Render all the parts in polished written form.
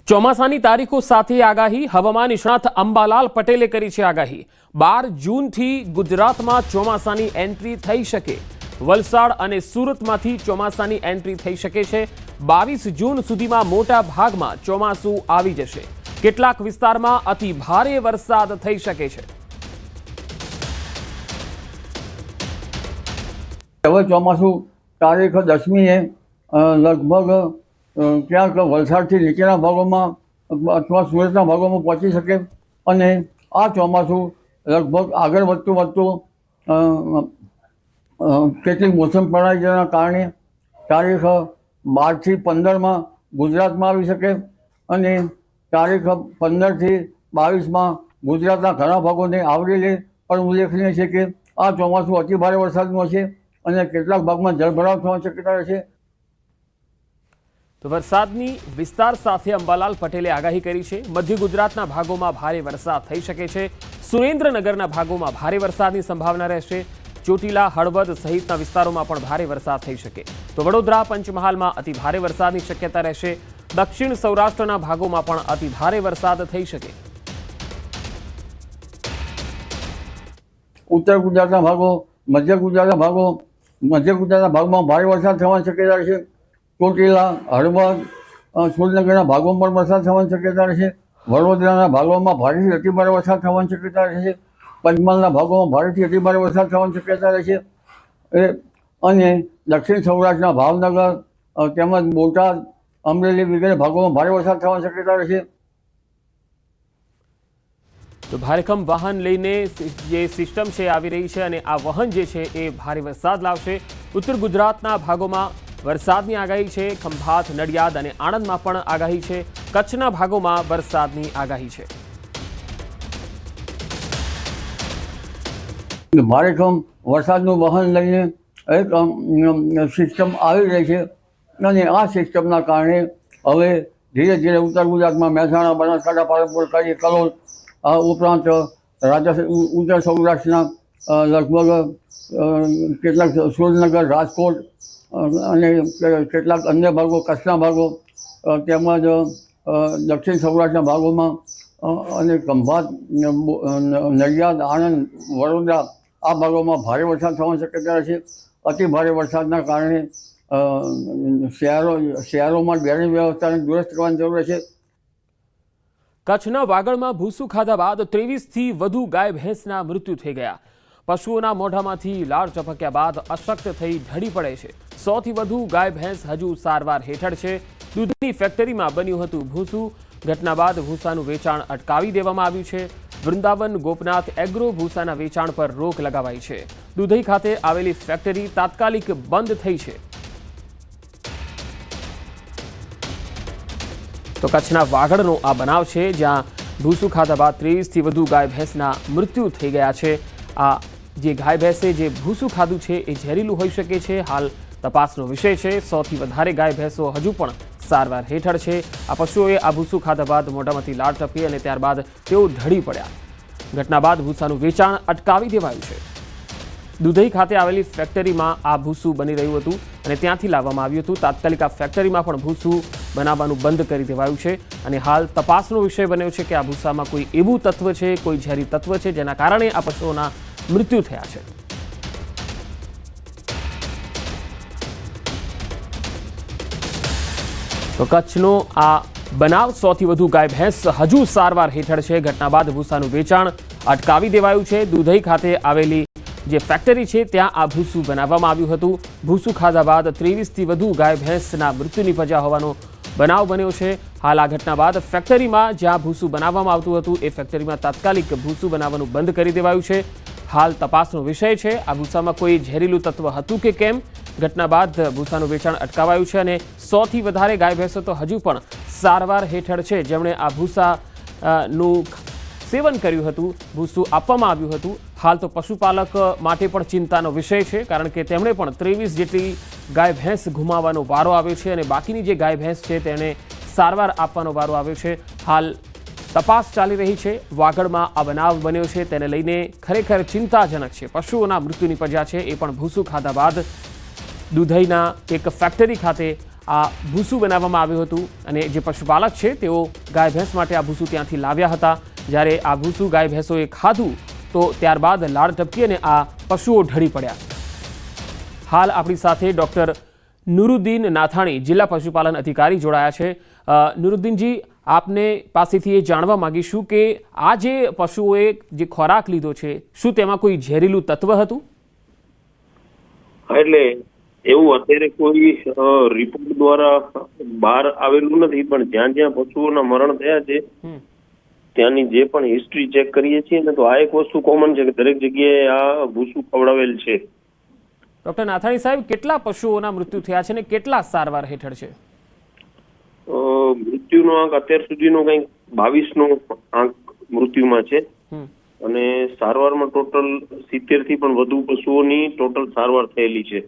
ચોમાસાની તારીખો સાથે આગાહી હવામાન નિષ્ણાત અંબાલાલ પટેલે કરી છે આગાહી 12 જૂનથી ગુજરાતમાં ચોમાસાની એન્ટ્રી થઈ શકે વલસાડ અને સુરતમાંથી ચોમાસાની એન્ટ્રી થઈ શકે છે 22 જૂન સુધીમાં મોટા ભાગમાં ચોમાસું આવી જશે કેટલાક વિસ્તારમાં અતિ ભારે વરસાદ થઈ શકે છે હવે ચોમાસું તારીખ 10મીએ લગભગ ક્યાંક વલસાડથી નીચેના ભાગોમાં અથવા સુરતના ભાગોમાં પહોંચી શકે અને આ ચોમાસું લગભગ આગળ વધતું કેટલીક મોસમ પ્રણાલીના કારણે તારીખ 12 થી 15માં ગુજરાતમાં આવી શકે અને તારીખ 15 થી 22માં ગુજરાતના ઘણા ભાગોને આવરી લે પણ ઉલ્લેખનીય છે કે આ ચોમાસું અતિ ભારે વરસાદનું હશે અને કેટલાક ભાગમાં જળભરાવ થવાની શક્યતા રહેશે। તો વરસાદની વિસ્તાર સાથે અંબાલાલ પટેલે આગાહી કરી છે મધ્ય ગુજરાતના ભાગોમાં ભારે વરસાદ થઈ શકે છે સુરેન્દ્રનગરના ભાગોમાં ભારે વરસાદની સંભાવના રહેશે ચોટીલા હળવદ સહિતના વિસ્તારોમાં પણ ભારે વરસાદ થઈ શકે તો વડોદરા પંચમહાલમાં અતિ ભારે વરસાદની શક્યતા રહેશે દક્ષિણ સૌરાષ્ટ્રના ભાગોમાં પણ અતિ ભારે વરસાદ થઈ શકે ઉત્તર ગુજરાતના ભાગો મધ્ય ગુજરાતના ભાગમાં ભારે વરસાદ થવાની શક્યતા રહેશે ચોટીલા હળવદ સુરેન્દ્રનગરના ભાગોમાં પણ વરસાદ થવાની શક્યતા રહેશે વડોદરાના ભાગોમાં ભારેથી અતિભારે વરસાદ થવાની શક્યતા રહેશે પંચમહાલના ભાગોમાં ભારેથી અતિભારે વરસાદ થવાની શક્યતા રહેશે અને દક્ષિણ સૌરાષ્ટ્રના ભાવનગર તેમજ બોટાદ અમરેલી વગેરે ભાગોમાં ભારે વરસાદ થવાની શક્યતા રહેશે। તો ભારેખમ વાહન લઈને જે સિસ્ટમ છે આવી રહી છે અને આ વહન જે છે એ ભારે વરસાદ લાવશે ઉત્તર ગુજરાતના ભાગોમાં વરસાદની આગાહી છે ખંભાત નડિયાદ અને આણંદમાં પણ આગાહી છે કચ્છના ભાગોમાં વરસાદની આગાહી છે ભારેખમ વરસાદનું વહન લઈને એક સિસ્ટમ આવી રહી છે અને આ સિસ્ટમના કારણે હવે ધીરે ધીરે ઉત્તર ગુજરાતમાં મહેસાણા બનાસકાંઠા પાલનપુર કડી કલોલ ઉપરાંત ઉત્તર સૌરાષ્ટ્રના લગભગ કેટલાક સુરેન્દ્રનગર રાજકોટ અને કેટલાક અન્ય ભાગો કચ્છના ભાગો તેમજ દક્ષિણ સૌરાષ્ટ્રના ભાગોમાં અને ખંભાત નડિયાદ આણંદ વડોદરા આ ભાગોમાં ભારે વરસાદ થવાની શક્યતા રહેશે અતિ ભારે વરસાદના કારણે શહેરોમાં ડ્રેનેજ વ્યવસ્થાને દુરસ્ત કરવાની જરૂર છે। કચ્છના વાગડમાં ભૂસું ખાધા બાદ 23થી વધુ ગાય ભેંસના મૃત્યુ થઈ ગયા પશુઓના મોઢામાંથી લાળ ચપક્યા બાદ અશક્ત થઈ ઢળી પડે છે 100થી વધુ ગાય ભેંસ હજુ સારવાર હેઠળ છે દૂધની ફેક્ટરીમાં બન્યું હતું ભૂસું ઘટના બાદ ભૂસાનું વેચાણ અટકાવી દેવામાં આવ્યું છે વૃંદાવન ગોપનાથ એગ્રો ભૂસાના વેચાણ પર રોક લગાવાઈ છે દુધઈ ખાતે આવેલી ફેક્ટરી તાત્કાલિક બંધ થઈ છે। તો કચ્છના વાગડનો આ બનાવ છે જ્યાં ભૂસું ખાધા બાદ 23થી વધુ ગાય ભેંસના મૃત્યુ થઈ ગયા છે આ જે ગાય ભેંસે જે ભૂસું ખાધું છે એ ઝેરીલું હોઈ શકે છે હાલ તપાસનો વિષય છે 100થી વધારે ગાય ભેંસો હજુ પણ સારવાર હેઠળ છે આ પશુઓએ આ ભૂસું ખાધા બાદ મોઢામાંથી લાળ ટપકી અને ત્યારબાદ તેઓ ઢળી પડ્યા ઘટના બાદ ભૂસાનું વેચાણ અટકાવી દેવાયું છે દુધઈ ખાતે આવેલી ફેક્ટરીમાં આ ભૂસું બની રહ્યું હતું અને ત્યાંથી લાવવામાં આવ્યું હતું તાત્કાલિક આ ફેક્ટરીમાં પણ ભૂસું બનાવવાનું બંધ કરી દેવાયું છે અને હાલ તપાસનો વિષય બન્યો છે કે આ ભૂસામાં કોઈ એવું તત્વ છે કોઈ ઝેરી તત્વ છે જેના કારણે આ પશુઓના મૃત્યુ થયા છે। તો કચ્છનો આ બનાવ 100થી વધુ ગાય ભેંસ હજુ સારવાર હેઠળ છે ઘટના બાદ ભૂસાનું વેચાણ અટકાવી દેવાયું છે દુધઈ ખાતે આવેલી જે ફેક્ટરી છે ત્યાં આ ભૂસું બનાવવામાં આવ્યું હતું ભૂસું ખાધા બાદ 23થી વધુ ગાય ભેંસના મૃત્યુ નિપજ્યા હોવાનો બનાવ બન્યો છે હાલ આ ઘટના બાદ ફેક્ટરીમાં જ્યાં ભૂસું બનાવવામાં આવતું હતું એ ફેક્ટરીમાં તાત્કાલિક ભૂસું બનાવવાનું બંધ કરી દેવાયું છે હાલ તપાસનો વિષય છે આ ભૂસામાં કોઈ ઝેરીલું તત્વ હતું કે કેમ ઘટના બાદ ભૂસાનું વેચાણ અટકાવાયું છે અને 100થી વધારે ગાય ભેંસો તો હજુ પણ સારવાર હેઠળ છે જેમણે આ ભૂસાનું સેવન કર્યું હતું ભૂસું આપવામાં આવ્યું હતું હાલ તો પશુપાલક માટે પણ ચિંતાનો વિષય છે કારણ કે તેમણે પણ 23 જેટલી ગાય ભેંસ ગુમાવવાનો વારો આવ્યો છે અને બાકીની જે ગાય ભેંસ છે તેને સારવાર આપવાનો વારો આવ્યો છે હાલ તપાસ ચાલી રહી છે વાગડમાં આ બનાવ બન્યો છે તેને લઈને ખરેખર ચિંતાજનક છે પશુઓના મૃત્યુ નિપજ્યા છે એ પણ ભૂસું ખાધા બાદ દુધઈના એક ફેક્ટરી ખાતે આ ભૂસું બનાવવામાં આવ્યું હતું અને જે પશુપાલક છે તેઓ ગાય ભેંસ માટે આ ભૂસું ત્યાંથી લાવ્યા હતા. જ્યારે આ ભૂસું ગાય ભેંસોએ ખાધું તો ત્યારબાદ લાળ ટપકી અને આ પશુઓ ઢળી પડ્યા. હાલ આપણી સાથે ડૉક્ટર નુરુદ્દીન નાથાણી જિલ્લા પશુપાલન અધિકારી જોડાયા છે. નુરુદ્દીનજી, આપને પાસેથી એ જાણવા માંગીશું કે આ જે પશુઓએ જે ખોરાક લીધો છે શું તેમાં કોઈ ઝેરીલું તત્વ હતું? એટલે એવું અત્યારે કોઈ રિપોર્ટ દ્વારા બહાર આવેલું નથી, પણ જ્યાં જ્યાં પશુઓના મરણ થયા છે ત્યાંની જે પણ હિસ્ટ્રી ચેક કરીએ છીએ ને તો આ એક વસ્તુ કોમન છે કે દરેક જગ્યાએ આ ભૂસું ખવડાવેલ છે. ડોક્ટર નાથાણી સાહેબ, કેટલા પશુઓના મૃત્યુ થયા છે અને કેટલા સારવાર હેઠળ છે? મૃત્યુનો આંક અત્યાર સુધીનો કંઈક 22નો આંક મૃત્યુમાં છે અને સારવારમાં ટોટલ 70 થી પણ વધુ પશુઓની ટોટલ સારવાર થયેલી છે.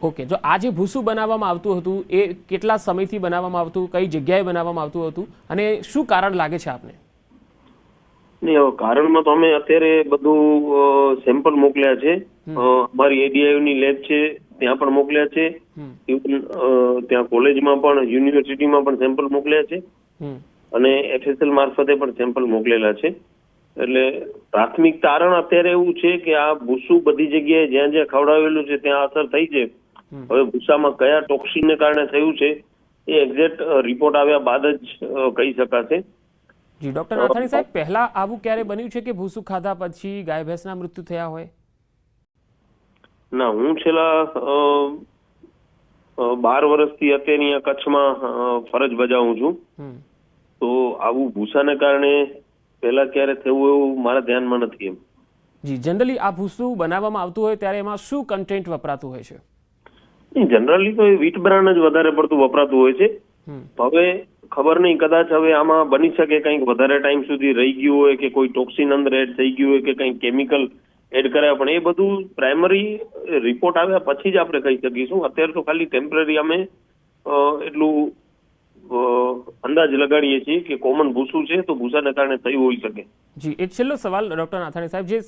ઓકે, જો આ જે ભૂસું બનાવવામાં આવતું હતું એ કેટલા સમયથી બનાવવામાં આવતું, કઈ જગ્યાએ બનાવવામાં આવતું હતું અને શું કારણ લાગે છે આપને? નહીં, કારણમાં તો અમે અત્યારે બધું સેમ્પલ મોકલ્યા છે. અમારી એડીઆઈની લેબ છે ત્યાં પણ મોકલ્યા છે, ત્યાં કોલેજમાં પણ યુનિવર્સિટીમાં પણ સેમ્પલ મોકલ્યા છે અને FSL મારફતે પણ સેમ્પલ મોકલેલા છે. એટલે પ્રાથમિક તારણ અત્યારે એવું છે કે આ ભૂસું બધી જગ્યાએ જ્યાં જ્યાં ખવડાવેલું છે ત્યાં અસર થઈ છે. હવે ભૂસામાં કયા ટોક્સિનને કારણે થયું છે એ એક્ઝેક્ટ રિપોર્ટ આવ્યા બાદ જ કહી શકાશે. જી ડોક્ટર નાથાણી સાહેબ, પહેલા આવું ક્યારે બન્યું છે કે ભૂસું ખાધા પછી ગાય ભેંસના મૃત્યુ થયા હોય? ના, હું છેલ્લા 12 વર્ષથી અત્યારે અહીંયા કચ્છમાં ફરજ બજાવું છું, તો આવું ભૂસાને કારણે પહેલા ક્યારે થયું એવું મારા ધ્યાનમાં નથી. એમ જી, જનરલી આ ભૂસું બનાવવામાં આવતું હોય ત્યારે એમાં શું કન્ટેન્ટ વપરાતું હોય છે? જનરલી તો વીટ બ્રાન્ડ જ વધારે પડતું વપરાતું હોય છે. હવે ખબર નહીં, કદાચ હવે આમાં બની શકે કંઈક વધારે ટાઈમ સુધી રહી ગયું હોય કે કોઈ ટોક્સિન અંદર એડ થઈ ગયું હોય કે કંઈક કેમિકલ એડ કર્યા, પણ એ બધું પ્રાઇમરી રિપોર્ટ આવ્યા પછી જ આપણે કહી શકીશું. અત્યારે તો ખાલી ટેમ્પરરી અમે એટલું અંદાજ લગાડીએ છીએ કે કોમન ભૂસું છે તો ભૂસાને કારણે થયું હોઈ શકે. જી, એક છેલ્લો સવાલ ડોક્ટર નાથાણી સાહેબ, જે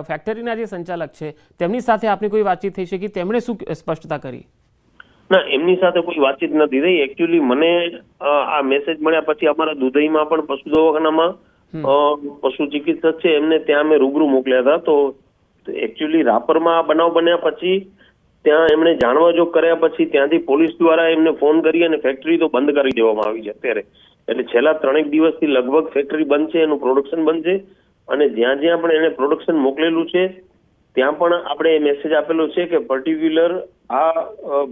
ફેક્ટરીના જે સંચાલક છે તેમની સાથે આપની કોઈ વાતચીત થઈ છે કે તેમણે શું સ્પષ્ટતા કરી? ના, એમની સાથે કોઈ વાતચીત નથી થઈ. એકચ્યુઅલી મને આ મેસેજ મળ્યા પછી અમારા દુધઈમાં પણ પશુ દવાખાનામાં પશુ ચિકિત્સક છે એમને ત્યાં અમે રૂબરૂ મોકલ્યા હતા. તો એકચ્યુઅલી રાપરમાં આ બનાવ બન્યા પછી ત્યાં એમણે જાણવા જોગ કર્યા પછી ત્યાંથી પોલીસ દ્વારા એમને ફોન કરી અને ફેક્ટરી તો બંધ કરી દેવામાં આવી છે અત્યારે. એટલે છેલ્લા 3 દિવસથી લગભગ ફેક્ટરી બંધ છે, એનું પ્રોડક્શન બંધ છે અને જ્યાં જ્યાં પણ એને પ્રોડક્શન મોકલેલું છે ત્યાં પણ આપણે મેસેજ આપેલો છે કે પર્ટિક્યુલર આ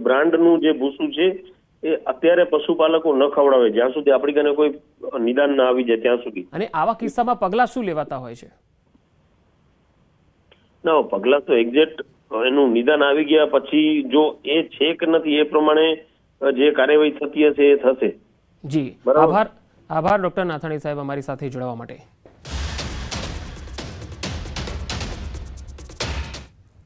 બ્રાન્ડનું જે ભૂસું છે એ અત્યારે પશુપાલકો ન ખવડાવે જ્યાં સુધી આપણી કને કોઈ નિદાન ના આવી જાય ત્યાં સુધી. અને આવા કિસ્સામાં પગલાં શું લેવાતા હોય છે? ના, પગલાં તો એક્ઝેક્ટ એનું નિદાન આવી ગયા પછી જો એ છે કે નથી એ પ્રમાણે જે કાર્યવાહી થતી હશે એ થશે. જી, આભાર ડોક્ટર નાથાણી સાહેબ અમારી સાથે જોડાવા માટે.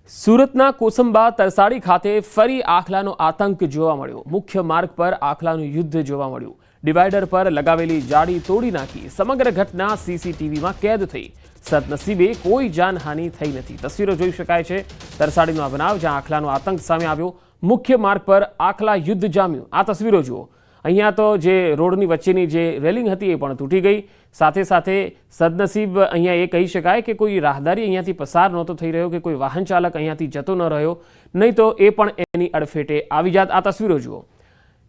સુરતના કોસંબા તરસાડી ખાતે ફરી આખલાનો આતંક જોવા મળ્યો. મુખ્ય માર્ગ પર આખલાનું યુદ્ધ જોવા મળ્યું. ડિવાઈડર પર લગાવેલી જાળી તોડી નાખી. સમગ્ર ઘટના CCTVમાં કેદ થઈ. સદનસીબે કોઈ જાનહાનિ થઈ નથી. તસવીરો જોઈ શકાય છે તરસાડીનો આ બનાવ જ્યાં આખલાનો આતંક સામે આવ્યો. મુખ્ય માર્ગ પર આખલા યુદ્ધ જામ્યું. આ તસવીરો જુઓ. અહીંયા તો જે રોડની વચ્ચેની જે રેલિંગ હતી એ પણ તૂટી ગઈ. સાથે સાથે સદનસીબ અહીંયા એ કહી શકાય કે કોઈ રાહદારી અહીંયાથી પસાર નહોતો થઈ રહ્યો કે કોઈ વાહન ચાલક અહીંયાથી જતો ન રહ્યો, નહીં તો એ પણ એની અડફેટે આવી જાત. આ તસવીરો જુઓ.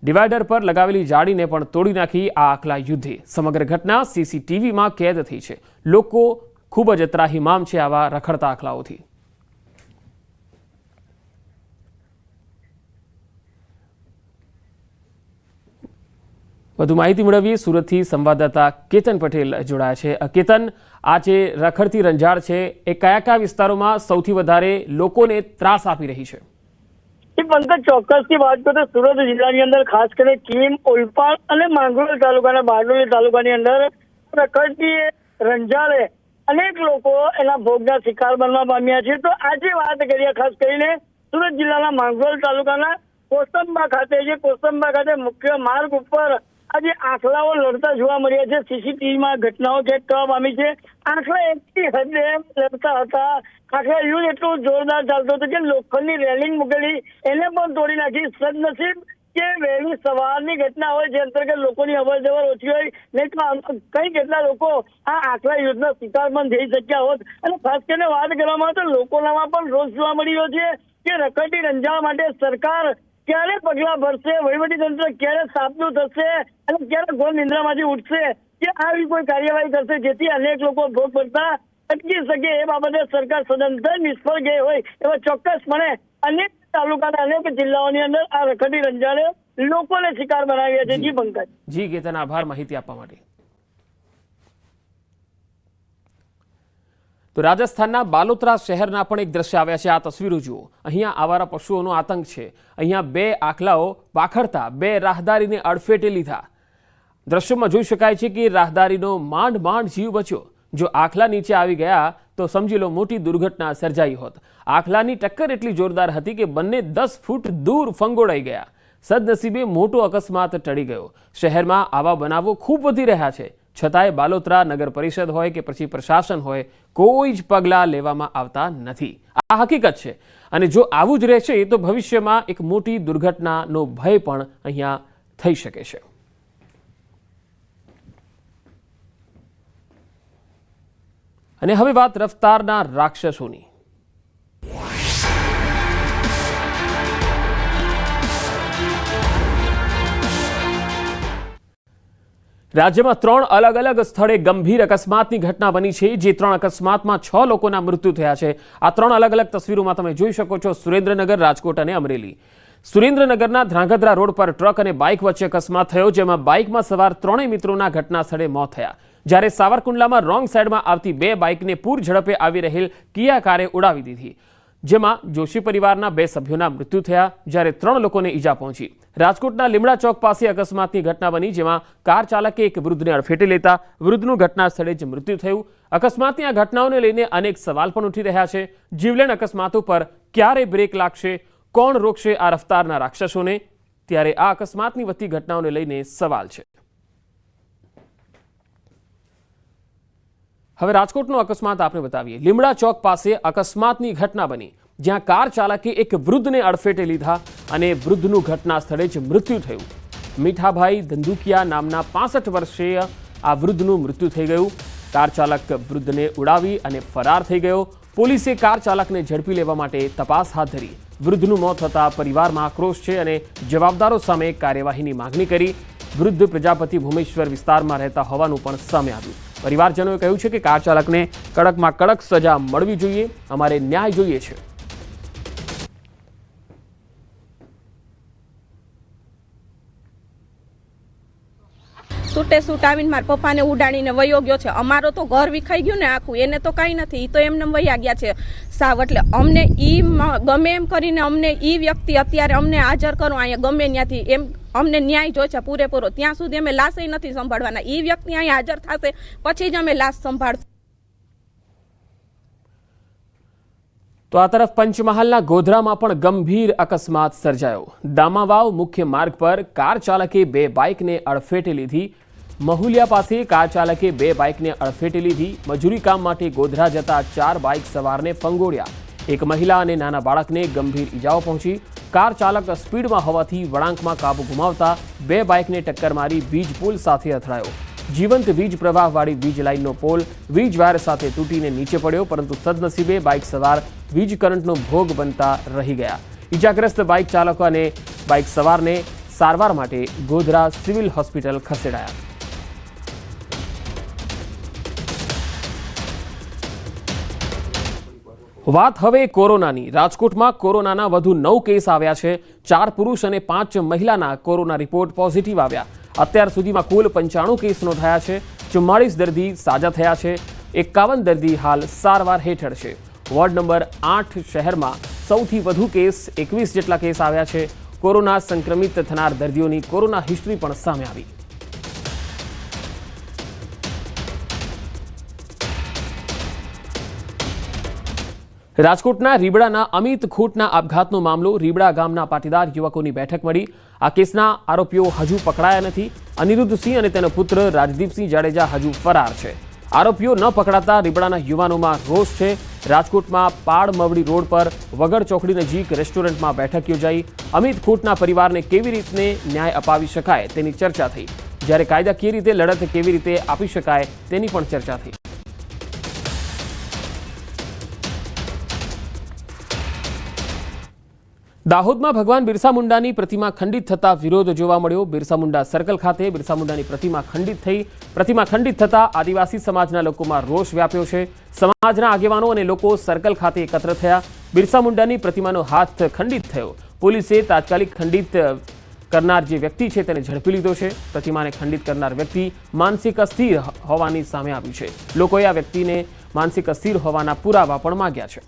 ડિવાઈડર પર લગાવેલી જાળીને પણ તોડી નાખી આ આખલા યુદ્ધે. સમગ્ર ઘટના CCTVમાં કેદ થઈ છે. લોકો ખૂબ જ ત્રાહિમામ છે આવા રખડતા આખલાઓથી. વધુ માહિતી મેળવીએ. સુરતથી સંવાદદાતા કેતન પટેલ જોડાયા છે. કેતન, આ જે રખડતી રંજાડ છે એ કયા કયા વિસ્તારોમાં સૌથી વધારે લોકોને ત્રાસ આપી રહી છે? પંકજ, ચોક્કસથી વાત કરું તો સુરત જિલ્લાની અંદર ખાસ કરીને કીમ, ઓલપાડ અને માંગરોળ તાલુકાના બારડોલી તાલુકાની અંદર રખડતી રંજાડે અનેક લોકો એના ભોગના શિકાર બનવા પામ્યા છે. તો આજે વાત કરીએ ખાસ કરીને સુરત જિલ્લાના માંગરોળ તાલુકાના કોસંબા ખાતે મુખ્ય માર્ગ ઉપર આજે આખલાઓ લડતા જોવા મળ્યા છે. CCTVમાં ઘટનાઓ ચેક કરવા પામી છે. આખલા એટલી હદે લડતા હતા. આખલા યુદ્ધ એટલું જોરદાર ચાલતો હતો કે લોખંડની રેલિંગ મૂકેલી એને પણ તોડી નાખી. સદનસીબ કે વહેલી સવારની ઘટના હોય જે અંતર્ગત લોકોની અવર જવર ઓછી હોય, નહીં તો કઈ કેટલા લોકો આ આખલા યુદ્ધનો શિકાર પણ થઈ શક્યા હોત. અને ખાસ કરીને વાત કરવામાં આવે તો લોકોનામાં પણ રોષ જોવા મળી રહ્યો છે કે રખડતી રંજાડ માટે સરકાર ક્યારે પગલા ભરશે, વહીવટીતંત્ર ક્યારે સાબદું થશે અને ક્યારે ઘોર નિંદ્રામાંથી ઉઠશે કે આવી કોઈ કાર્યવાહી કરશે જેથી અનેક લોકો ભોગ બનતા અટકી શકે. એ બાબતે સરકાર સદંતર નિષ્ફળ ગઈ હોય એવા ચોક્કસપણે અનેક તાલુકાના અનેક જિલ્લાઓની અંદર આ રખડતી રંજાડે લોકોને શિકાર બનાવ્યા છે. જી પંકજ. જી કેતન, આભાર માહિતી આપવા માટે. તો રાજસ્થાનના બાલોતરા શહેરના પણ એક દ્રશ્ય આવ્યા છે. આ તસવીરો જુઓ. અહીંયા આવારા પશુઓનો આતંક છે. અહીંયા 2 આખલાઓ પાખડતા 2 રાહદારીને અડફેટે લીધા. દ્રશ્યોમાં જોઈ શકાય છે કે રાહદારીનો માંડ જીવ બચ્યો. જો આખલા નીચે આવી ગયા તો સમજી લો મોટી દુર્ઘટના સર્જાઈ હોત. આખલાની ટક્કર એટલી જોરદાર હતી કે બંને 10 ફૂટ દૂર ફંગોળાઈ ગયા. સદનસીબે મોટો અકસ્માત ટળી ગયો. શહેરમાં આવા બનાવો ખૂબ વધી રહ્યા છે, છતાંય બાલોતરા નગર પરિષદ હોય કે પછી પ્રશાસન હોય, કોઈ જ પગલાં લેવામાં આવતા નથી. આ હકીકત છે. અને જો આવું જ રહેશે તો ભવિષ્યમાં એક મોટી દુર્ઘટનાનો ભય પણ અહીંયા થઈ શકે છે. અને હવે વાત રફતારના રાક્ષસોની. રાજ્યમાં 3 અલગ અલગ સ્થળે ગંભીર અકસ્માતની ઘટના બની છે. જે 3 અકસ્માતમાં 6 લોકોના મૃત્યુ થયા છે. આ 3 અલગ અલગ તસવીરોમાં તમે જોઈ શકો છો. સુરેન્દ્રનગર, રાજકોટ અને અમરેલી. સુરેન્દ્રનગરના ધ્રાંગધ્રા રોડ પર ટ્રક અને બાઇક વચ્ચે અકસ્માત થયો, જેમાં બાઇકમાં સવાર 3 મિત્રોના ઘટના સ્થળે મોત થયા. જ્યારે સાવરકુંડલામાં રોંગ સાઈડમાં આવતી 2 બાઇકને પૂર ઝડપે આવી રહેલ કિયા કારે ઉડાવી દીધી, જેમાં જોશી પરિવારના 2 સભ્યોના મૃત્યુ થયા, જ્યારે 3 લોકોને ઈજા પહોંચી. રાજકોટના લીમડા ચોક પાસે અકસ્માતની ઘટના બની, જેમાં કાર ચાલકે એક વૃદ્ધને અડફેટે લેતા વૃદ્ધનું ઘટના સ્થળે જ મૃત્યુ થયું. અકસ્માતની આ ઘટનાઓને લઈને અનેક સવાલ પણ ઉઠી રહ્યા છે. જીવલેણ અકસ્માતો પર ક્યારે બ્રેક લાગશે? કોણ રોકશે આ રફતારના રાક્ષસોને? ત્યારે આ અકસ્માતની વધતી ઘટનાઓને લઈને સવાલ છે. હવે રાજકોટનો અકસ્માત આપણે બતાવીએ. લીમડા ચોક પાસે અકસ્માતની ઘટના બની, જ્યાં કાર ચાલકે એક વૃદ્ધને અડફેટે લીધા અને વૃદ્ધનું ઘટના સ્થળે જ મૃત્યુ થયું. મીઠાભાઈ ધંધુકિયા નામના 65 વર્ષીય આ વૃદ્ધનું મૃત્યુ થઈ ગયું. કાર ચાલક વૃદ્ધને ઉડાવી અને ફરાર થઈ ગયો. પોલીસે કાર ચાલકને ઝડપી લેવા માટે તપાસ હાથ ધરી. વૃદ્ધનું મોત થતાં પરિવારમાં આક્રોશ છે અને જવાબદારો સામે કાર્યવાહીની માંગણી કરી. વૃદ્ધ પ્રજાપતિ ભૂમેશ્વર વિસ્તારમાં રહેતા હોવાનું પણ સામે આવ્યું. પરિવારજનોએ કહ્યું છે કે કાર ચાલકને કડકમાં કડક સજા મળવી જોઈએ. અમારે ન્યાય જોઈએ છે. છૂટે છૂટ આવીને મારા પપ્પાને ઉડાડીને વયો ગયો છે. અમારો તો ઘર વિખાઈ ગયું ને આખું. એને તો કઈ નથી, ઈ તો એમને વયા ગયા છે સાવ. એટલે અમને ઈ ગમે એમ કરીને અમને ઈ વ્યક્તિ અત્યારે અમને હાજર કરો અહીંયા ગમે ત્યાંથી, એમ અમને ન્યાય જોઈશે પૂરેપૂરો. ત્યાં સુધી અમે લાશ નથી સંભાળવાના. ઈ વ્યક્તિ અહીંયા હાજર થશે પછી જ અમે લાશ સંભાળશું. તો આ તરફ પંચમહાલના ગોધરામાં પણ ગંભીર અકસ્માત સર્જાયો. દામાવાવ મુખ્ય માર્ગ પર કાર ચાલકે 2 બાઇકને અડફેટે લીધી. મહુલિયા પાસે કાર ચાલકે 2 બાઇકને અડફેટે લીધી. મજૂરી કામ માટે ગોધરા જતા 4 બાઇક સવારને ફંગોળ્યા. એક મહિલા અને નાના બાળકને ગંભીર ઈજાઓ પહોંચી. કાર ચાલક સ્પીડમાં હોવાથી વળાંકમાં કાબુ ગુમાવતા 2 બાઇકને ટક્કર મારી વીજ પોલ સાથે અથડાયો. જીવંત વીજ પ્રવાહવાળી વીજ લાઇનનો પોલ વીજ વાયર સાથે તૂટીને નીચે પડ્યો, પરંતુ સદનસીબે બાઇક સવાર વીજ કરંટનો ભોગ બનતા રહી ગયા. ઈજાગ્રસ્ત બાઇક ચાલકો અને બાઇક સવારને સારવાર માટે ગોધરા સિવિલ હોસ્પિટલ ખસેડાયા. વાત હવે કોરોનાની. રાજકોટમાં કોરોનાના વધુ 9 કેસ આવ્યા છે. 4 પુરુષ અને 5 મહિલાના કોરોના રિપોર્ટ પોઝિટિવ આવ્યા. અત્યાર સુધીમાં કુલ 95 કેસ નોંધાયા છે. 44 દર્દી સાજા થયા છે. 51 દર્દી હાલ સારવાર હેઠળ છે. વોર્ડ નંબર 8 શહેરમાં સૌથી વધુ કેસ 21 જેટલા કેસ આવ્યા છે. કોરોના સંક્રમિત થનાર દર્દીઓની કોરોના હિસ્ટ્રી પણ સામે આવી. રાજકોટના રીબડાના અમિત ખૂટના આપઘાતનો મામલો. રીબડા ગામના પાટીદાર યુવકોની બેઠક મળી. આ કેસના આરોપીઓ હજુ પકડાયા નથી. અનિરુદ્ધસિંહ અને તેનો પુત્ર રાજદીપસિંહ જાડેજા હજુ ફરાર છે. આરોપીઓ ન પકડાતા રીબડાના યુવાનોમાં રોષ છે. રાજકોટમાં પાળમવડી રોડ પર વગર ચોકડી નજીક રેસ્ટોરન્ટમાં બેઠક યોજાઈ. અમિત ખૂંટના પરિવારને કેવી રીતે ન્યાય અપાવી શકાય તેની ચર્ચા થઈ, જ્યારે કાયદાકીય રીતે લડત કેવી રીતે આપી શકાય તેની પણ ચર્ચા થઈ. દાહોદમાં ભગવાન બિરસા મુંડાની પ્રતિમા ખંડિત થતા વિરોધ જોવા મળ્યો. બિરસા મુંડા સર્કલ ખાતે બિરસા મુંડાની પ્રતિમા ખંડિત થઈ. પ્રતિમા ખંડિત થતા આદિવાસી સમાજના લોકોમાં રોષ વ્યાપ્યો છે. સમાજના આગેવાનો અને લોકો સર્કલ ખાતે એકત્ર થયા. બિરસા મુંડાની પ્રતિમાનો હાથ ખંડિત થયો. પોલીસે તાત્કાલિક ખંડિત કરનાર જે વ્યક્તિ છે તેને ઝડપી લીધો છે. પ્રતિમાને ખંડિત કરનાર વ્યક્તિ માનસિક અસ્થિર હોવાની સામે આવ્યું છે. લોકોએ આ વ્યક્તિને માનસિક અસ્થિર હોવાના પુરાવા પણ માંગ્યા છે.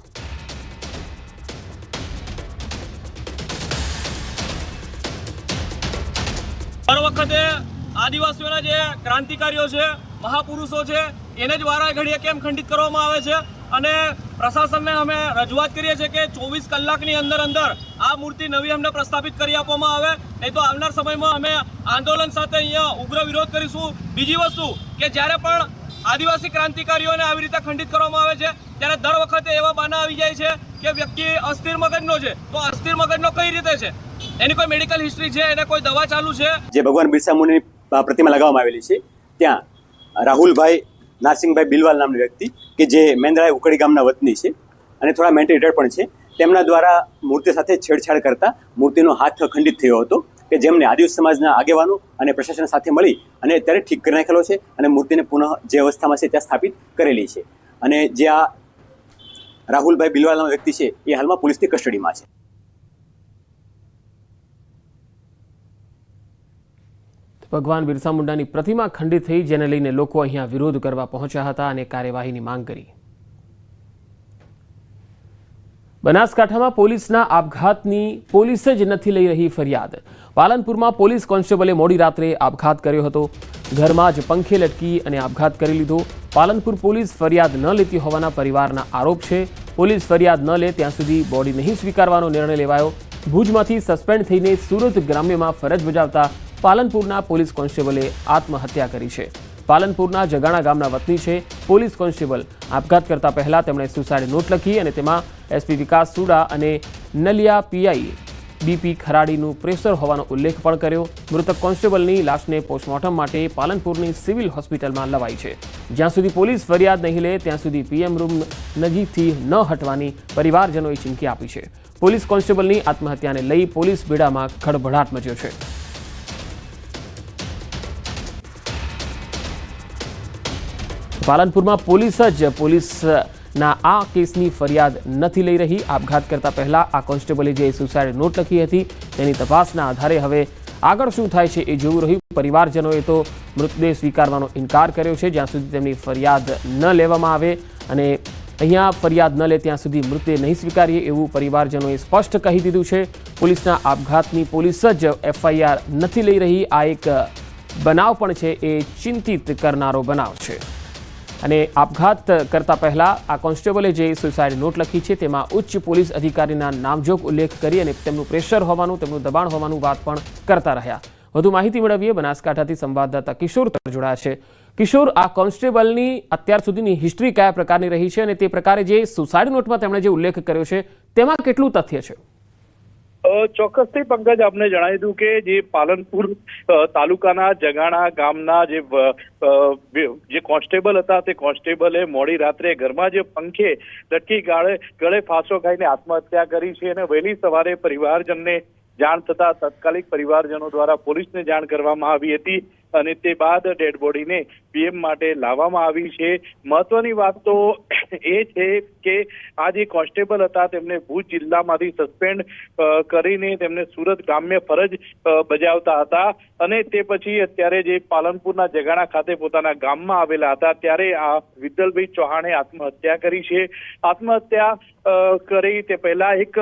દર વખતે આદિવાસીઓના જે ક્રાંતિકારીઓ છે, મહાપુરુષો છે, એને જ વારા ઘડીએ કેમ ખંડિત કરવામાં આવે છે? અને પ્રશાસનને અમે રજૂઆત કરીએ છીએ કે 24 કલાકની અંદર આ મૂર્તિ નવી અમને પ્રસ્થાપિત કરી આપવામાં આવે, નહીં તો આવનાર સમયમાં અમે આંદોલન સાથે અહીંયા ઉગ્ર વિરોધ કરીશું. બીજી વસ્તુ કે જ્યારે પણ આદિવાસી ક્રાંતિકારીઓને આવી રીતે ખંડિત કરવામાં આવે છે ત્યારે દર વખતે એવા બાના આવી જાય છે કે વ્યક્તિ અસ્થિર મગજનો છે. તો અસ્થિર મગજનો કઈ રીતે છે? એની કોઈ મેડિકલ હિસ્ટ્રી છે? એને કોઈ દવા ચાલુ છે? જે ભગવાન બિરસા મુંડાની પ્રતિમા લગાવવામાં આવેલી છે ત્યાં રાહુલભાઈ નારસિંહભાઈ બિલવાલ નામની વ્યક્તિ કે જે મેંદરાય ઉકડી ગામના વતની છે અને થોડા મેન્ટલી રિટાયર્ડ પણ છે, તેમના દ્વારા મૂર્તિ સાથે છેડછાડ કરતા મૂર્તિનો હાથ ખંડિત થયો હતો, કે જેમને આદિવાસી સમાજના આગેવાનો અને પ્રશાસન સાથે મળી અને અત્યારે ઠીક કરી નાખેલો છે અને મૂર્તિને પુનઃ જે અવસ્થામાં છે ત્યાં સ્થાપિત કરેલી છે. અને જે આ રાહુલભાઈ બિલવાલ નામનો વ્યક્તિ છે એ હાલમાં પોલીસની કસ્ટડીમાં છે. ભગવાન બિરસા મુંડાની પ્રતિમા ખંડિત થઈ, જેને લઈને લોકો અહીંયા વિરોધ કરવા પહોંચ્યા હતા અને કાર્યવાહીની માંગ કરી. બનાસકાંઠામાં પોલીસના આપઘાતની પોલીસ જ નથી લઈ રહી ફરિયાદ. પાલનપુરમાં પોલીસ કોન્સ્ટેબલે મોડી રાત્રે આપઘાત કર્યો હતો. ઘરમાં જ પંખે લટકી અને આપઘાત કરી લીધો. પાલનપુર પોલીસ ફરિયાદ ન લેતી હોવાના પરિવારના આરોપ છે. પોલીસ ફરિયાદ ન લે ત્યાં સુધી બોડી નહીં સ્વીકારવાનો નિર્ણય લેવાયો. ભુજમાંથી સસ્પેન્ડ થઈને સુરત ગ્રામ્યમાં ફરજ બજાવતા પાલનપુરના પોલીસ કોન્સ્ટેબલે આત્મહત્યા કરી છે. પાલનપુરના જગાણા ગામના વતની છે પોલીસ કોન્સ્ટેબલ. આપઘાત કરતા પહેલા તેમણે સુસાઇડ નોટ લખી અને તેમાં એસપી વિકાસ સુડા અને નલિયા પીઆઈ બીપી ખરાડીનું પ્રેશર હોવાનો ઉલ્લેખ પણ કર્યો. મૃતક કોન્સ્ટેબલની લાશને પોસ્ટમોર્ટમ માટે પાલનપુરની સિવિલ હોસ્પિટલમાં લવાઈ છે. જ્યાં સુધી પોલીસ ફરિયાદ નહીં લે ત્યાં સુધી પીએમ રૂમ નજીકથી ન હટવાની પરિવારજનોએ ચીમકી આપી છે. પોલીસ કોન્સ્ટેબલની આત્મહત્યાને લઈ પોલીસ બેડામાં ખળભળાટ મચ્યો છે. પાલનપુરમાં પોલીસના આ કેસની ફરિયાદ નથી લઈ રહી. આપઘાત કરતા પહેલા આ કોન્સ્ટેબલે જે સુસાઇડ નોટ લખી હતી તેની તપાસના આધારે હવે આગળ શું થાય છે એ જોવું રહ્યું. પરિવારજનોએ તો મૃતદેહ સ્વીકારવાનો ઇનકાર કર્યો છે જ્યાં સુધી તેમની ફરિયાદ ન લેવામાં આવે, અને અહીંયા ફરિયાદ ન લે ત્યાં સુધી મૃતદેહ નહીં સ્વીકારીએ એવું પરિવારજનોએ સ્પષ્ટ કહી દીધું છે. પોલીસના આપઘાતની પોલીસ જ એફઆઈઆર નથી લઈ રહી. આ એક બનાવ પણ છે એ ચિંતિત કરનારો બનાવ છે. અને આપઘાત કરતા પહેલા આ કોન્સ્ટેબલે જે સુસાઇડ નોટ લખી છે તેમાં ઉચ્ચ પોલીસ અધિકારીના નામજોગ ઉલ્લેખ કરી અને તેમનું પ્રેશર હોવાનું, તેમનું દબાણ હોવાનું વાત પણ કરતા રહ્યા. વધુ માહિતી મેળવીએ. બનાસકાંઠાથી સંવાદદાતા કિશોર જોડાયા છે. કિશોર, આ કોન્સ્ટેબલની અત્યાર સુધીની હિસ્ટ્રી કયા પ્રકારની રહી છે અને તે પ્રકારે જે સુસાઇડ નોટમાં તેમણે જે ઉલ્લેખ કર્યો છે તેમાં કેટલું તથ્ય છે? ચોક્કસથી પંકજ, આપને જણાવી દઉં કે જે પાલનપુર તાલુકાના જગાણા ગામના જે કોન્સ્ટેબલ હતા તે કોન્સ્ટેબલે મોડી રાત્રે ઘરમાં જે પંખે લટકી ગળે ફાંસો ખાઈને આત્મહત્યા કરી છે. અને વહેલી સવારે પરિવારજનને જાણ થતા તાત્કાલિક પરિવારજનો દ્વારા પોલીસને જાણ કરવામાં આવી હતી અને તે બાદ ડેડ બોડીને પીએમ માટે લાવવામાં આવી છે. મહત્વની વાત તો એ છે કે આ જે કોન્સ્ટેબલ હતા તેમને ભુજ જિલ્લામાંથી સસ્પેન્ડ કરીને તેમને સુરત ગ્રામ્ય ફરજ બજાવતા હતા અને તે પછી અત્યારે જે પાલનપુરના જગાણા ખાતે પોતાના ગામમાં આવેલા હતા ત્યારે આ વિદ્દલભાઈ ચૌહાણે આત્મહત્યા કરી છે. આત્મહત્યા કરી તે પહેલા એક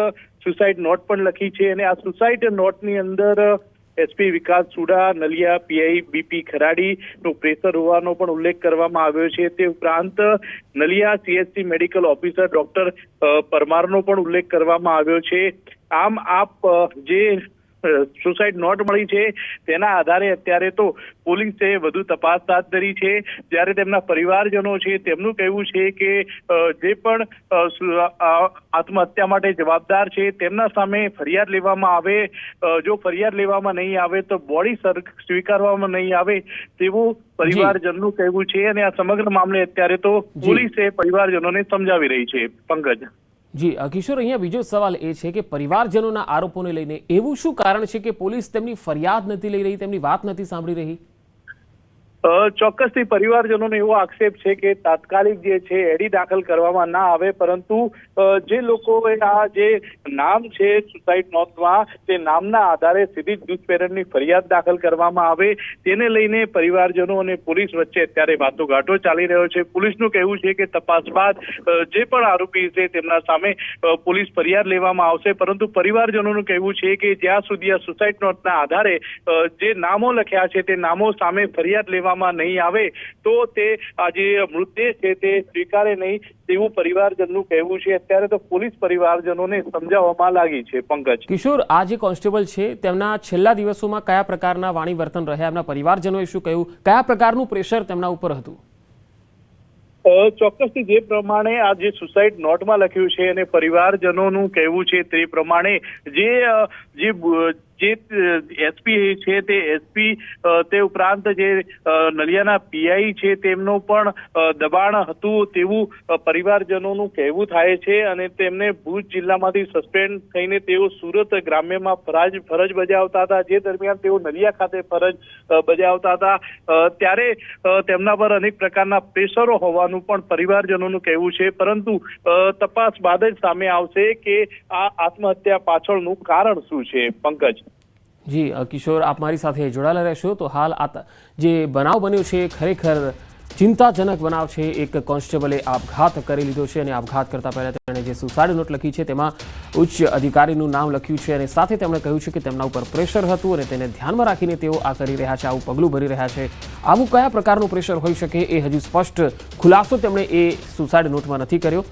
સુસાઇડ નોટ પણ લખી છે અને આ સુસાઇડ નોટની અંદર SP Vikas Suda, Naliya PI BP ખરાડીનું પ્રેશર હોવાનો પણ ઉલ્લેખ કરવામાં આવ્યો છે. તે ઉપરાંત Naliya CHC medical officer doctor પરમારનો પણ ઉલ્લેખ કરવામાં આવ્યો છે. આમ આપ જે સુસાઇડ નોટ મળી છે તેના આધારે અત્યારે તો પોલીસે વધુ તપાસ હાથ ધરી છે. જ્યારે તેમના પરિવારજનો છે તેમનું કહેવું છે કે જે પણ આત્મહત્યા માટે જવાબદાર છે તેમના સામે ફરિયાદ લેવામાં આવે. જો ફરિયાદ લેવામાં નહીં આવે તો બોડી સ્વીકારવામાં નહીં આવે તેવું પરિવારજનનું કહેવું છે. અને આ સમગ્ર મામલે અત્યારે તો પોલીસે પરિવારજનોને સમજાવી રહી છે. પંકજ. જી કિશોર, અહીંયા બીજો સવાલ એ છે કે પરિવારજનોના આરોપોને લઈને એવું શું કારણ છે કે પોલીસ તેમની ફરિયાદ નથી લઈ રહી, તેમની વાત નથી સાંભળી રહી? ચોક્કસથી પરિવારજનોનો એવો આક્ષેપ છે કે તાત્કાલિક જે છે એડી દાખલ કરવામાં ના આવે, પરંતુ જે લોકોએ આ જે નામ છે સુસાઇડ નોટમાં તે નામના આધારે સીધી જ ડ્યુથ પેરેન્ટની ફરિયાદ દાખલ કરવામાં આવે તેને લઈને પરિવારજનો અને પોલીસ વચ્ચે અત્યારે વાટાઘાટો ચાલી રહ્યો છે. પોલીસનું કહેવું છે કે તપાસ બાદ જે પણ આરોપી છે તેમના સામે પોલીસ ફરિયાદ લેવામાં આવશે, પરંતુ પરિવારજનોનું કહેવું છે કે જ્યાં સુધી આ સુસાઇડ નોટના આધારે જે નામો લખ્યા છે તે નામો સામે ફરિયાદ લેવામાં નહીં આવે તો તે આ જે મૃતદેહ છે તે સ્વીકારે નહીં તેવું પરિવારજનનું કહેવું છે. અત્યારે તો પોલીસ પરિવારજનોને સમજાવવામાં લાગી છે. પંકજ. કિશોર, આ જે કોન્સ્ટેબલ છે તેમના છેલ્લા દિવસોમાં કયા પ્રકારના વાણી વર્તન રહ્યા, એમના પરિવારજનોએ શું કહ્યું, કયા પ્રકારનું પ્રેશર તેમના ઉપર હતું? ચોક્કસથી જે પ્રમાણે આ જે સુસાઇડ નોટમાં લખ્યું છે અને પરિવારજનોનું કહેવું છે તે પ્રમાણે જે એસપી છે તે એસપી તે ઉપરાંત જે નલિયાના પીઆઈ છે તેમનું પણ દબાણ હતું તેવું પરિવારજનોનું કહેવું થાય છે. અને તેમને ભુજ જિલ્લામાંથી સસ્પેન્ડ થઈને તેઓ સુરત ગ્રામ્યમાં ફરજ બજાવતા હતા. જે દરમિયાન તેઓ નલિયા ખાતે ફરજ બજાવતા હતા ત્યારે તેમના પર અનેક પ્રકારના પ્રેશરો હોવાનું પણ પરિવારજનોનું કહેવું છે, પરંતુ તપાસ બાદ જ સામે આવશે કે આ આત્મહત્યા પાછળનું કારણ શું છે. પંકજ. જી કિશોર, આપ મારી સાથે જોડાયેલા રહેશો. તો હાલ જે બનાવ બન્યો છે ખરેખર ચિંતાજનક બનાવ છે. એક કોન્સ્ટેબલે આપઘાત કરી લીધો છે અને આપઘાત કરતા પહેલા તેણે જે સુસાઇડ નોટ લખી છે તેમાં ઉચ્ચ અધિકારીનું નામ લખ્યું છે અને સાથે તેમણે કહ્યું છે કે તેમના ઉપર પ્રેશર હતું અને તેને ધ્યાનમાં રાખીને તેઓ આ કરી રહ્યા છે, આવું પગલું ભરી રહ્યા છે. આવું કયા પ્રકારનું પ્રેશર હોઈ શકે એ હજુ સ્પષ્ટ ખુલાસો તેમણે એ સુસાઇડ નોટમાં નથી કર્યો.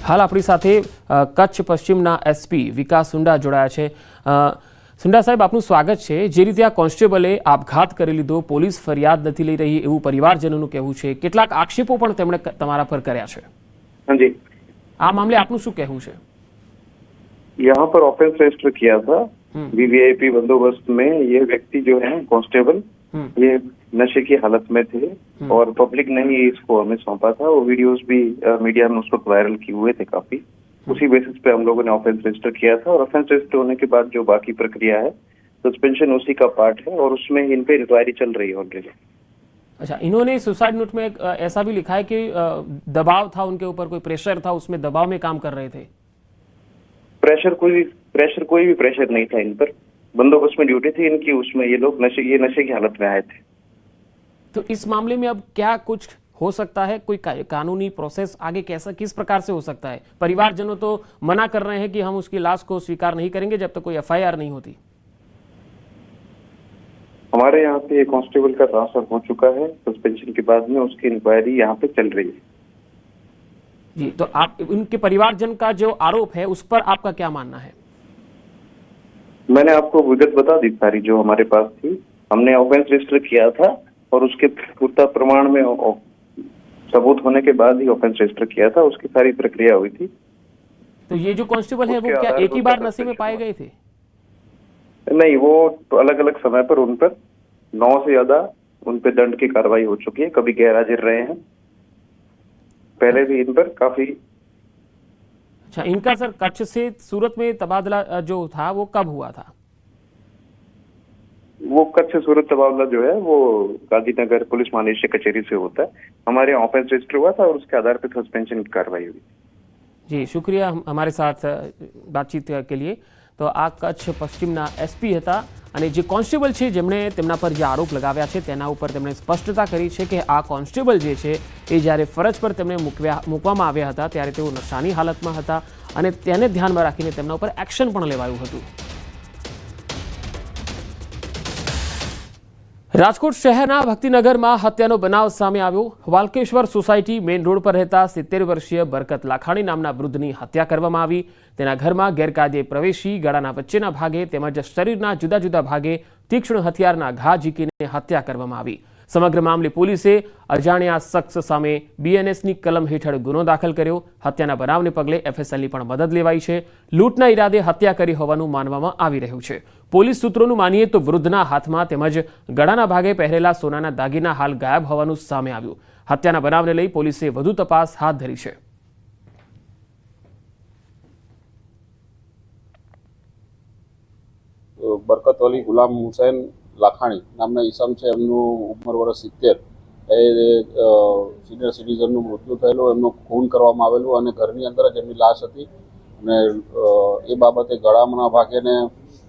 હાલ આપણી સાથે કચ્છ પશ્ચિમના એસપી વિકાસ સુંડા જોડાયા છે. સુંડા સાહેબ, આપનું સ્વાગત છે. જે રીતે આ કોન્સ્ટેબલે આપઘાત કરી લીધો, પોલીસ ફરિયાદ નથી લઈ રહી એવું પરિવારજનોનું કહેવું છે, કેટલાક આક્ષેપો પણ તેમણે તમારા પર કર્યા છે. जी, આ મામલે આપનું શું કહેવું છે? यहाँ पर ऑफेंस रजिस्टर किया था वीवीआईपी बंदोबस्त में. ये व्यक्ति जो है कांस्टेबल ये नशे की हालत में थे और पब्लिक ने ही इसको हमें सौंपा था. वो वीडियोस भी मीडिया में उस वक्त वायरल किए हुए थे काफी. उसी बेसिस पे हम लोगों ने ऑफेंस रजिस्टर किया था और ऑफेंस रजिस्टर होने के बाद जो बाकी प्रक्रिया है सस्पेंशन उसी का पार्ट है और उसमें इन पे इंक्वायरी चल रही है ऑलरेडी. अच्छा, इन्होंने सुसाइड नोट में ऐसा भी लिखा है कि दबाव था उनके ऊपर, कोई प्रेशर था, उसमें दबाव में काम कर रहे थे. प्रेशर कोई भी प्रेशर नहीं था इन पर. बंदोबस्त में ड्यूटी थी इनकी, उसमें ये लोग नशे की हालत में आए थे. तो इस मामले में अब क्या कुछ हो सकता है, कोई कानूनी प्रोसेस आगे कैसा किस प्रकार से हो सकता है? परिवारजनों तो मना कर रहे हैं कि हम उसकी लाश को स्वीकार नहीं करेंगे जब तक कोई एफआईआर नहीं होती. हमारे यहाँ पे कांस्टेबल का ट्रांसफर हो चुका है. सस्पेंशन के बाद में उसकी इंक्वायरी यहाँ पे चल रही है. जी, तो आप उनके परिवारजन का जो आरोप है उस पर आपका क्या मानना है? मैंने आपको विगत बता दी सारी जो हमारे पास थी. हमने ऑफेंस रजिस्टर किया था और उसके पूर्ता प्रमाण में सबूत होने के बाद ही ऑफेंस रजिस्टर किया था. उसकी सारी प्रक्रिया हुई थी. तो ये जो कांस्टेबल है वो क्या एक ही बार नशे में पाए गए थे? नहीं, वो अलग अलग समय पर उन पर 9 से ज्यादा उन पर दंड की कार्रवाई हो चुकी है. कभी गैर हाजिर रहे हैं, पहले भी इन पर काफी. अच्छा, इनका सर कच्छ से सूरत में तबादला जो था वो कब हुआ था? वो कच्छ से सूरत तबादला जो है वो गांधीनगर पुलिस महानिदेशक कचहरी से होता है. हमारे यहाँ ऑफेंस रजिस्टर हुआ था और उसके आधार पर सस्पेंशन की कार्रवाई हुई. जी, शुक्रिया हमारे साथ बातचीत के लिए. तो आ कच्छ पश्चिमना एसपी હતા અને જે કોન્સ્ટેબલ છે જેમણે તેમના પર જે આરોપ લગાવ્યા છે તેના ઉપર તેમણે સ્પષ્ટતા કરી છે કે આ કોન્સ્ટેબલ જે છે એ જ્યારે ફરજ પર તેમને મૂકવામાં આવ્યા હતા ત્યારે તેઓ નશાની હાલતમાં હતા અને તેને ધ્યાનમાં રાખીને તેમના ઉપર એક્શન પણ લેવાયું હતું. રાજકોટ શહેરના ભક્તિનગરમાં હત્યાનો બનાવ સામે આવ્યો. વાલકેશ્વર સોસાયટી મેઇન રોડ પર રહેતા 70 વર્ષીય બરકત લાખાણી નામના વૃદ્ધની હત્યા કરવામાં આવી. તેના ઘરમાં ગેરકાયદે પ્રવેશી ગળાના વચ્ચેના ભાગે તેમજ શરીરના જુદા જુદા ભાગે તીક્ષ્ણ હથિયારના ઘા ઝીકીને હત્યા કરવામાં આવી. સમગ્ર મામલે પોલીસે અજાણ્યા શખ્સ સામે BNSની કલમ હેઠળ ગુનો દાખલ કર્યો. હત્યાના બનાવને પગલે FSLની પણ મદદ લેવાઈ છે. લૂંટના ઈરાદે હત્યા કરી હોવાનું માનવામાં આવી રહ્યું છે. પોલીસ સૂત્રોનું માનીએ તો વૃદ્ધના હાથમાં તેમજ ગળાના ભાગે પહેરેલા સોનાના દાગીના હાલ ગાયબ હોવાનું સામે આવ્યું. હત્યાના બનાવને લઈ પોલીસે વધુ તપાસ હાથ ધરી છે. બરકત અલી ગુલામ હુસૈન લાખાણી નામના ઈસમ છે. એમનું ઉંમર વર્ષ 70. એ સિનિયર સિટીઝનનું મૃત્યુ થયેલું, એમનું ખૂન કરવામાં આવેલું અને ઘરની અંદર જ એમની લાશ હતી. અને એ બાબતે ગળાના ભાગે ને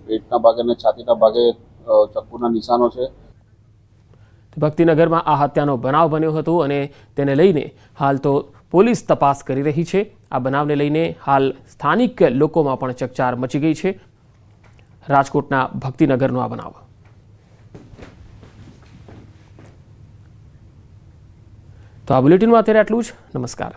પેટના ભાગે ને છાતીના ભાગે ચપ્પુના નિશાનો છે. ભક્તિનગરમાં આ હત્યાનો બનાવ બન્યો હતો અને તેને લઈને હાલ તો પોલીસ તપાસ કરી રહી છે. આ બનાવને લઈને હાલ સ્થાનિક લોકોમાં પણ ચકચાર મચી ગઈ છે. રાજકોટના ભક્તિનગરનો આ બનાવ. તો આ બુલેટિનમાં અત્યારે આટલું જ. નમસ્કાર.